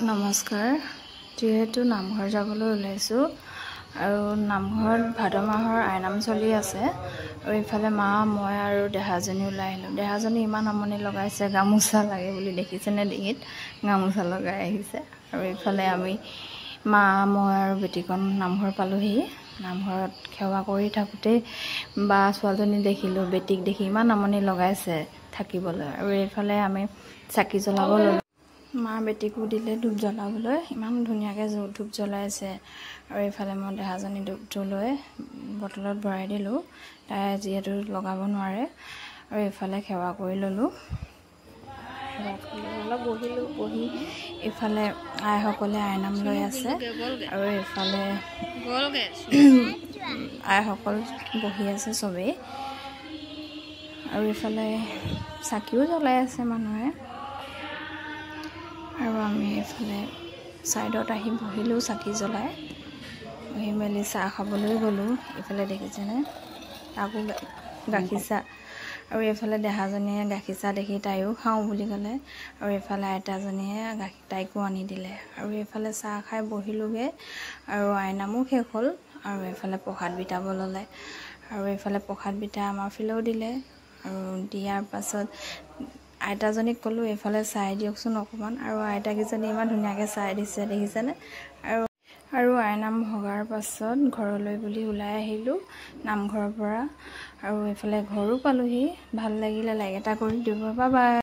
নমস্কাৰ। যেহেতু নামঘৰ যাবলৈ ওলাইছোঁ আৰু নামঘৰত ভাদ মাহৰ আইনাম চলি আছে আৰু ইফালে মা মই আৰু দেহাজনী ওলাই আহিলোঁ। দেহাজনী ইমান আমনি লগাইছে, গামোচা লাগে বুলি দেখিছেনে, ডিঙিত গামোচা লগাই আহিছে। আৰু ইফালে আমি মা মই আৰু বেটিকণ নামঘৰ পালোহি। নামঘৰত সেৱা কৰি থাকোঁতেই বা ছোৱালীজনী দেখিলোঁ, বেটিক দেখি ইমান আমনি লগাইছে থাকিবলৈ। আৰু এইফালে আমি চাকি জ্বলাব ল'লোঁ। মা বেটিকো দিলে ধূপ জ্বলাবলৈ, ইমান ধুনীয়াকৈ ধূপ জ্বলাইছে। আৰু এইফালে মই দেহাজনী ধূপটো লৈ বটলত ভৰাই দিলোঁ, তাই যিহেতু লগাব নোৱাৰে। আৰু এইফালে সেৱা কৰি ল'লোঁ। অলপ বহিলোঁ, বহি এইফালে আইসকলে আইনাম লৈ আছে আৰু এইফালে আইসকল বহি আছে চবেই। আৰু এইফালে চাকিও জ্বলাই আছে মানুহে। আৰু আমি এইফালে ছাইডত আহি বহিলোঁ চাকি জ্বলাই, বহি মেলি চাহ খাবলৈ গ'লোঁ। এইফালে দেখিছেনে, তাকো গাখীৰ চাহ। আৰু এইফালে দেহাজনীয়ে গাখীৰ চাহ দেখি তাইও খাওঁ বুলি ক'লে। আৰু এইফালে আইতাজনীয়ে তাইকো আনি দিলে। আৰু এইফালে চাহ খাই বহিলোঁগৈ আৰু আইনামো শেষ হ'ল। আৰু এইফালে প্ৰসাদ বিটাব ল'লে। আৰু এইফালে প্ৰসাদ বিটাই আমাৰ ফালেও দিলে। আৰু দিয়াৰ পাছত আইতাজনীক ক'লোঁ, এইফালে চাই দিয়কচোন অকণমান। আৰু আইতাকেইজনী ইমান ধুনীয়াকৈ চাই দিছে, দেখিছেনে। আৰু আইনাম ভগাৰ পাছত ঘৰলৈ বুলি ওলাই আহিলোঁ নামঘৰৰ পৰা। আৰু এইফালে ঘৰো পালোঁহি। ভাল লাগিলে, লাইক এটা কৰি দিব। Bye bye.